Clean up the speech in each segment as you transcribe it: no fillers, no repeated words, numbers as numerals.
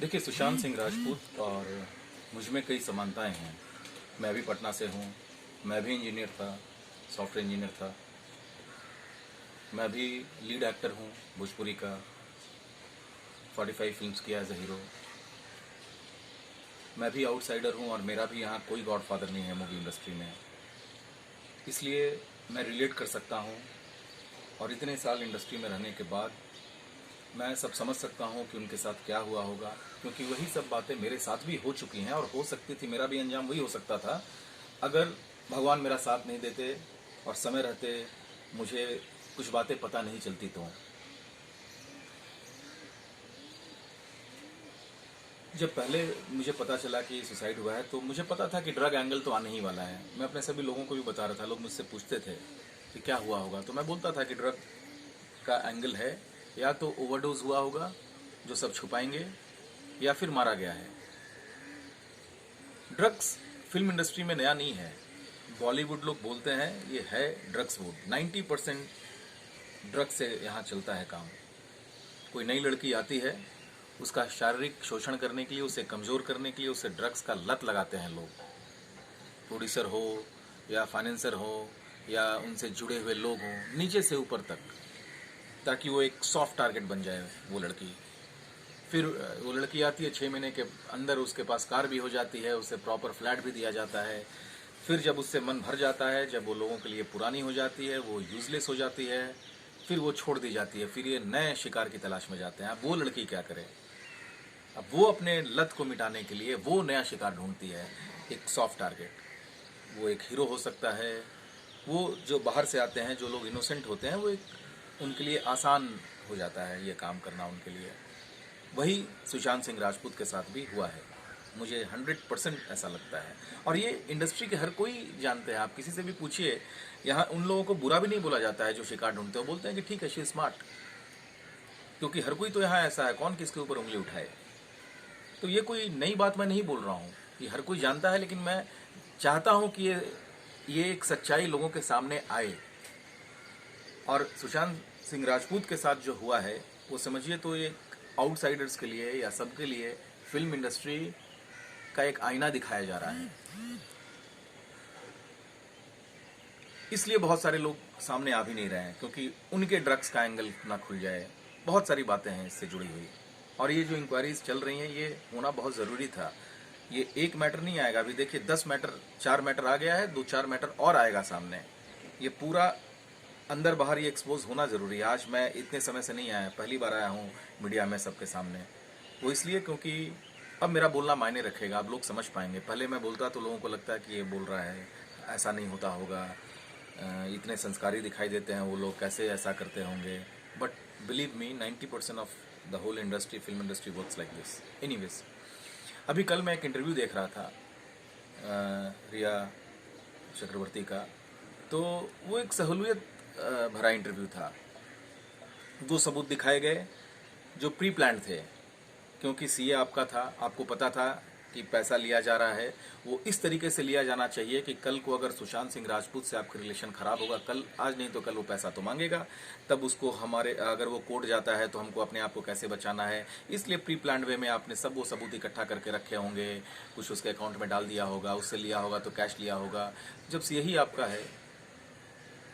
देखिए, सुशांत सिंह राजपूत और मुझ में कई समानताएं हैं। मैं भी पटना से हूँ। मैं भी इंजीनियर था, सॉफ्टवेयर इंजीनियर था। मैं भी लीड एक्टर हूँ भोजपुरी का। 45 फिल्म्स किया एज ए हीरो। मैं भी आउटसाइडर हूँ और मेरा भी यहाँ कोई गॉडफादर नहीं है मूवी इंडस्ट्री में। इसलिए मैं रिलेट कर सकता हूँ और इतने साल इंडस्ट्री में रहने के बाद मैं सब समझ सकता हूँ कि उनके साथ क्या हुआ होगा, क्योंकि वही सब बातें मेरे साथ भी हो चुकी हैं और हो सकती थी। मेरा भी अंजाम वही हो सकता था अगर भगवान मेरा साथ नहीं देते और समय रहते मुझे कुछ बातें पता नहीं चलती। तो जब पहले मुझे पता चला कि सुसाइड हुआ है तो मुझे पता था कि ड्रग एंगल तो आने ही वाला है। मैं अपने सभी लोगों को भी बता रहा था। लोग मुझसे पूछते थे कि क्या हुआ होगा, तो मैं बोलता था कि ड्रग का एंगल है, या तो ओवरडोज हुआ होगा जो सब छुपाएंगे, या फिर मारा गया है। ड्रग्स फिल्म इंडस्ट्री में नया नहीं है। बॉलीवुड लोग बोलते हैं ये है ड्रग्स वुड। 90% ड्रग्स से यहाँ चलता है काम। कोई नई लड़की आती है, उसका शारीरिक शोषण करने के लिए, उसे कमज़ोर करने के लिए उसे ड्रग्स का लत लगाते हैं लोग। प्रोड्यूसर हो या फाइनेंसर हो या उनसे जुड़े हुए लोग हों, नीचे से ऊपर तक, ताकि वो एक सॉफ्ट टारगेट बन जाए वो लड़की। फिर वो लड़की आती है, 6 महीने के अंदर उसके पास कार भी हो जाती है, उसे प्रॉपर फ्लैट भी दिया जाता है। फिर जब उससे मन भर जाता है, जब वो लोगों के लिए पुरानी हो जाती है, वो यूजलेस हो जाती है, फिर वो छोड़ दी जाती है। फिर ये नए शिकार की तलाश में जाते हैं। अब वो लड़की क्या करे? अब वो अपने लत को मिटाने के लिए वो नया शिकार ढूंढती है, एक सॉफ्ट टारगेट। वो एक हीरो हो सकता है। वो जो बाहर से आते हैं, जो लोग इनोसेंट होते हैं, वो एक उनके लिए आसान हो जाता है ये काम करना उनके लिए। वही सुशांत सिंह राजपूत के साथ भी हुआ है। मुझे 100% ऐसा लगता है। और ये इंडस्ट्री के हर कोई जानते हैं। आप किसी से भी पूछिए, यहाँ उन लोगों को बुरा भी नहीं बोला जाता है जो शिकार ढूंढते हो। बोलते हैं कि ठीक है, शी स्मार्ट। क्योंकि हर कोई तो यहाँ ऐसा है, कौन किसके ऊपर उंगली उठाए। तो ये कोई नई बात मैं नहीं बोल रहा हूँ, ये हर कोई जानता है। लेकिन मैं चाहता हूँ कि ये एक सच्चाई लोगों के सामने आए। और सुशांत सिंह राजपूत के साथ जो हुआ है, वो समझिए तो ये आउटसाइडर्स के लिए या सबके लिए फिल्म इंडस्ट्री का एक आईना दिखाया जा रहा है। इसलिए बहुत सारे लोग सामने आ भी नहीं रहे हैं, क्योंकि उनके ड्रग्स का एंगल ना खुल जाए। बहुत सारी बातें हैं इससे जुड़ी हुई। और ये जो इंक्वायरीज चल रही हैं, ये होना बहुत ज़रूरी था। ये एक मैटर नहीं आएगा। अभी देखिए, 10 मैटर, 4 मैटर आ गया है, 2-4 मैटर और आएगा सामने। ये पूरा अंदर बाहर ये एक्सपोज होना ज़रूरी है। आज मैं इतने समय से नहीं आया, पहली बार आया हूँ मीडिया में सबके सामने। वो इसलिए क्योंकि अब मेरा बोलना मायने रखेगा, अब लोग समझ पाएंगे। पहले मैं बोलता तो लोगों को लगता है कि ये बोल रहा है, ऐसा नहीं होता होगा, इतने संस्कारी दिखाई देते हैं वो लोग, कैसे ऐसा करते होंगे। But believe me, 90% of the whole industry, film industry works like this. Anyways, अभी कल मैं एक इंटरव्यू देख रहा था रिया चक्रवर्ती का। तो वो एक सहूलियत भरा इंटरव्यू था। वो सबूत दिखाए गए जो प्री प्लान थे, क्योंकि सीए आपका था, आपको पता था कि पैसा लिया जा रहा है। वो इस तरीके से लिया जाना चाहिए कि कल को अगर सुशांत सिंह राजपूत से आपका रिलेशन खराब होगा, कल, आज नहीं तो कल, वो पैसा तो मांगेगा। तब उसको हमारे, अगर वो कोर्ट जाता है तो हमको अपने आप को कैसे बचाना है। इसलिए प्री प्लान वे में आपने सब वो सबूत इकट्ठा करके रखे होंगे, कुछ उसके अकाउंट में डाल दिया होगा, उससे लिया होगा तो कैश लिया होगा। जब यही आपका है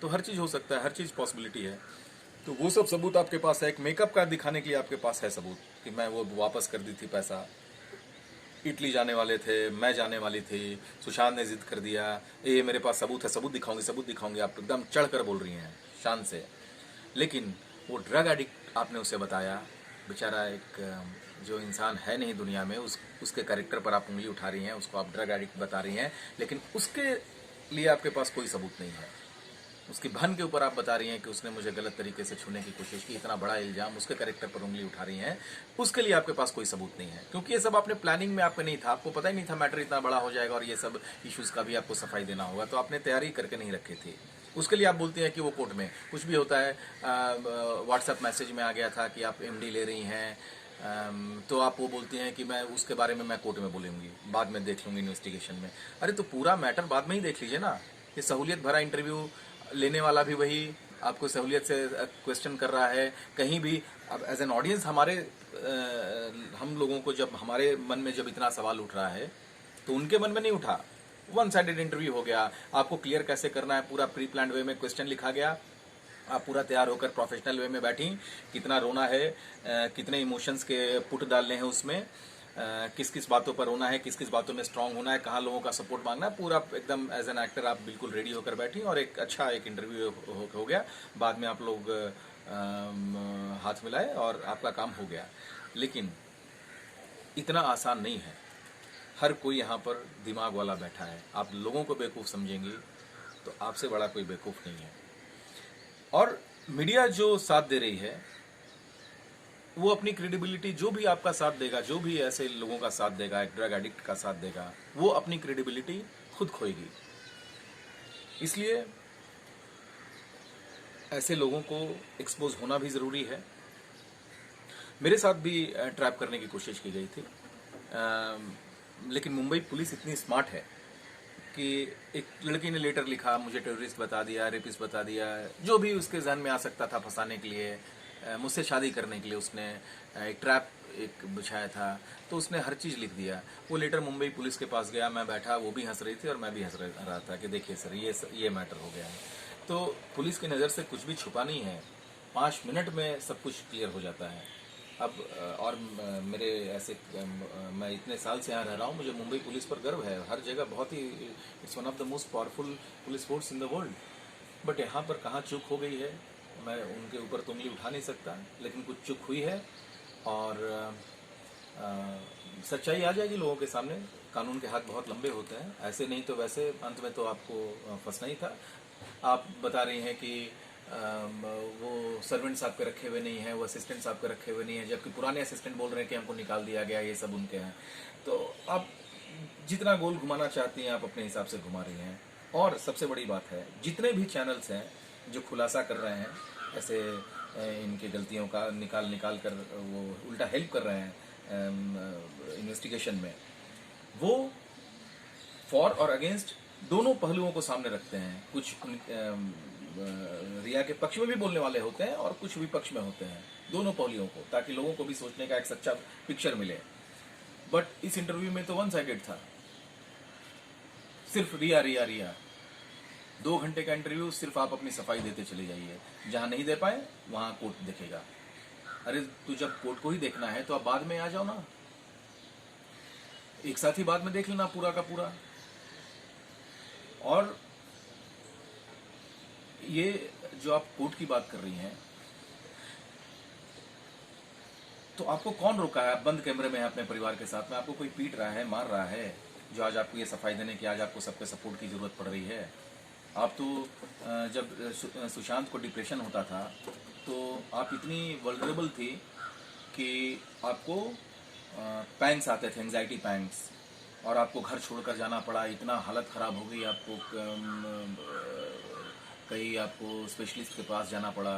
तो हर चीज़ हो सकता है, हर चीज़ पॉसिबिलिटी है। तो वो सब सबूत आपके पास है। एक मेकअप कार्ड दिखाने के लिए आपके पास है सबूत कि मैं वो वापस कर दी थी पैसा। इटली जाने वाले थे, मैं जाने वाली थी, सुशांत ने जिद कर दिया, ये मेरे पास सबूत है, सबूत दिखाऊंगी, सबूत दिखाऊंगी। आप एकदम चढ़ कर बोल रही हैं शान से। लेकिन वो ड्रग एडिक्ट आपने उसे बताया, बेचारा एक जो इंसान है नहीं दुनिया में, उसके कैरेक्टर पर आप उंगली उठा रही हैं, उसको आप ड्रग एडिक्ट बता रही हैं। लेकिन उसके लिए आपके पास कोई सबूत नहीं है। उसकी बहन के ऊपर आप बता रही हैं कि उसने मुझे गलत तरीके से छूने की कोशिश की। इतना बड़ा इल्जाम, उसके कैरेक्टर पर उंगली उठा रही हैं, उसके लिए आपके पास कोई सबूत नहीं है। क्योंकि ये सब आपने प्लानिंग में आपका नहीं था, आपको पता ही नहीं था मैटर इतना बड़ा हो जाएगा और ये सब इश्यूज का भी आपको सफाई देना होगा। तो आपने तैयारी करके नहीं रखी थी। उसके लिए आप बोलती हैं कि वो कोर्ट में कुछ भी होता है। व्हाट्सएप मैसेज में आ गया था कि आप एमडी ले रही हैं, तो आप वो बोलती हैं कि मैं उसके बारे में मैं कोर्ट में बोलूँगी, बाद में देख लूँगी इन्वेस्टिगेशन में। अरे तो पूरा मैटर बाद में ही देख लीजिए ना। ये सहूलियत भरा इंटरव्यू लेने वाला भी वही आपको सहूलियत से क्वेश्चन कर रहा है। कहीं भी अब एज एन ऑडियंस हमारे हम लोगों को जब हमारे मन में जब इतना सवाल उठ रहा है तो उनके मन में नहीं उठा। वन साइडेड इंटरव्यू हो गया। आपको क्लियर कैसे करना है पूरा प्री प्लान वे में क्वेश्चन लिखा गया। आप पूरा तैयार होकर प्रोफेशनल वे में बैठी, कितना रोना है, कितने इमोशंस के पुट डालने हैं उसमें, किस किस बातों पर रोना है, किस किस बातों में स्ट्रांग होना है, कहाँ लोगों का सपोर्ट मांगना है, पूरा एकदम एज एन एक्टर आप बिल्कुल रेडी होकर बैठी और एक अच्छा एक इंटरव्यू हो गया। बाद में आप लोग हाथ मिलाए और आपका काम हो गया। लेकिन इतना आसान नहीं है। हर कोई यहाँ पर दिमाग वाला बैठा है। आप लोगों को बेवकूफ़ समझेंगी तो आपसे बड़ा कोई बेवकूफ़ नहीं है। और मीडिया जो साथ दे रही है वो अपनी क्रेडिबिलिटी, जो भी आपका साथ देगा, जो भी ऐसे लोगों का साथ देगा, एक ड्रग एडिक्ट का साथ देगा, वो अपनी क्रेडिबिलिटी खुद खोएगी। इसलिए ऐसे लोगों को एक्सपोज होना भी ज़रूरी है। मेरे साथ भी ट्रैप करने की कोशिश की गई थी, लेकिन मुंबई पुलिस इतनी स्मार्ट है कि एक लड़की ने लेटर लिखा, मुझे टेररिस्ट बता दिया, रेपिस्ट बता दिया, जो भी उसके जहन में आ सकता था फंसाने के लिए, मुझसे शादी करने के लिए उसने एक ट्रैप एक बिछाया था, तो उसने हर चीज़ लिख दिया। वो लेटर मुंबई पुलिस के पास गया, मैं बैठा, वो भी हंस रही थी और मैं भी हंस रहा था कि देखिए सर ये मैटर हो गया है। तो पुलिस की नज़र से कुछ भी छुपा नहीं है, 5 मिनट में सब कुछ क्लियर हो जाता है। अब और मेरे ऐसे मैं इतने साल से यहाँ रह रहा हूँ, मुझे मुंबई पुलिस पर गर्व है। हर जगह बहुत ही, it's one of the most powerful police force in the world. But यहाँ पर कहाँ चूक हो गई है, मैं उनके ऊपर तो उंगली उठा नहीं सकता, लेकिन कुछ चूक हुई है और सच्चाई आ जाएगी लोगों के सामने। कानून के हाथ बहुत लंबे होते हैं, ऐसे नहीं तो वैसे अंत में तो आपको फंसना ही था। आप बता रही हैं कि वो सर्वेंट्स आपके रखे हुए नहीं हैं, वो असिस्टेंट्स आपके रखे हुए नहीं हैं, जबकि पुराने असिस्टेंट बोल रहे हैं कि हमको निकाल दिया गया, ये सब उनके हैं। तो आप जितना गोल घुमाना चाहती हैं आप अपने हिसाब से घुमा रही हैं। और सबसे बड़ी बात है, जितने भी चैनल्स हैं जो खुलासा कर रहे हैं ऐसे इनके गलतियों का निकाल कर वो उल्टा हेल्प कर रहे हैं इन्वेस्टिगेशन में, वो फॉर और अगेंस्ट दोनों पहलुओं को सामने रखते हैं। कुछ रिया के पक्ष में भी बोलने वाले होते हैं और कुछ विपक्ष में होते हैं, दोनों पहलुओं को, ताकि लोगों को भी सोचने का एक सच्चा पिक्चर मिले। बट इस इंटरव्यू में तो वन साइडेड था, सिर्फ रिया रिया रिया। 2 घंटे का इंटरव्यू, सिर्फ आप अपनी सफाई देते चले जाइए, जहां नहीं दे पाए वहां कोर्ट देखेगा। अरे तो जब कोर्ट को ही देखना है तो आप बाद में आ जाओ ना, एक साथ ही बाद में देख लेना पूरा का पूरा। और ये जो आप कोर्ट की बात कर रही हैं, तो आपको कौन रोका है? आप बंद कैमरे में हैं अपने परिवार के साथ में, आपको कोई पीट रहा है, मार रहा है, जो आज आपको ये सफाई देने की, आज आपको सबके सपोर्ट की जरूरत पड़ रही है। आप तो जब सुशांत को डिप्रेशन होता था तो आप इतनी वल्नरेबल थी कि आपको पैंग्स आते थे, एंजाइटी पैंग्स, और आपको घर छोड़कर जाना पड़ा, इतना हालत ख़राब हो गई, आपको कहीं आपको स्पेशलिस्ट के पास जाना पड़ा।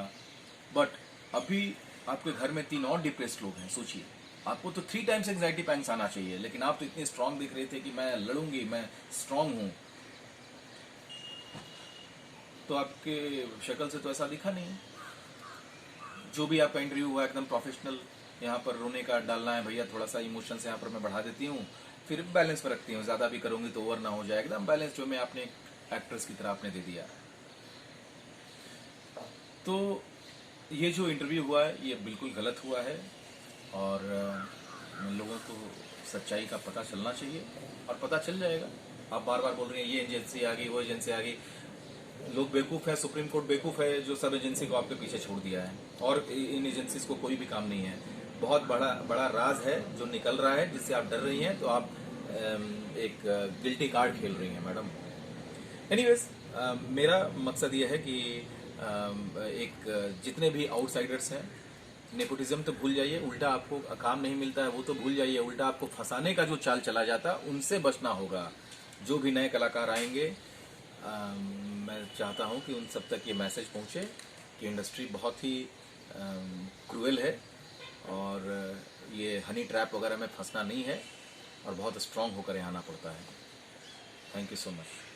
बट अभी आपके घर में 3 और डिप्रेस्ड लोग हैं। सोचिए, आपको तो 3 टाइम्स एंजाइटी पैंग्स आना चाहिए, लेकिन आप तो इतने स्ट्रांग दिख रहे थे कि मैं लड़ूंगी, मैं स्ट्रांग हूँ। तो आपके शक्ल से तो ऐसा दिखा नहीं। जो भी आपका इंटरव्यू हुआ एकदम प्रोफेशनल। यहाँ पर रोने का डालना है भैया, थोड़ा सा इमोशंस यहाँ पर मैं बढ़ा देती हूँ, फिर बैलेंस में रखती हूँ, ज़्यादा भी करूँगी तो ओवर ना हो जाए, एकदम बैलेंस जो मैं आपने एक्ट्रेस की तरह आपने दे दिया। तो ये जो इंटरव्यू हुआ है ये बिल्कुल गलत हुआ है और लोगों को सच्चाई का पता चलना चाहिए और पता चल जाएगा। आप बार बार बोल रही हैं ये एजेंसी आ गई, वो एजेंसी आ गई। लोग बेवकूफ़ है, सुप्रीम कोर्ट बेवकूफ़ है जो सब एजेंसी को आपके पीछे छोड़ दिया है, और इन एजेंसीज को कोई भी काम नहीं है। बहुत बड़ा राज है जो निकल रहा है, जिससे आप डर रही हैं, तो आप एक गिल्टी कार्ड खेल रही हैं मैडम। एनीवेज, मेरा मकसद ये है कि एक जितने भी आउटसाइडर्स हैं, नेपोटिज्म तो भूल जाइए, उल्टा आपको काम नहीं मिलता है वो तो भूल जाइए, उल्टा आपको फंसाने का जो चाल चला जाता उनसे बचना होगा। जो भी नए कलाकार आएंगे, मैं चाहता हूं कि उन सब तक ये मैसेज पहुंचे कि इंडस्ट्री बहुत ही क्रूएल है और ये हनी ट्रैप वगैरह में फंसना नहीं है और बहुत स्ट्रांग होकर यहाँ आना पड़ता है। Thank you so much.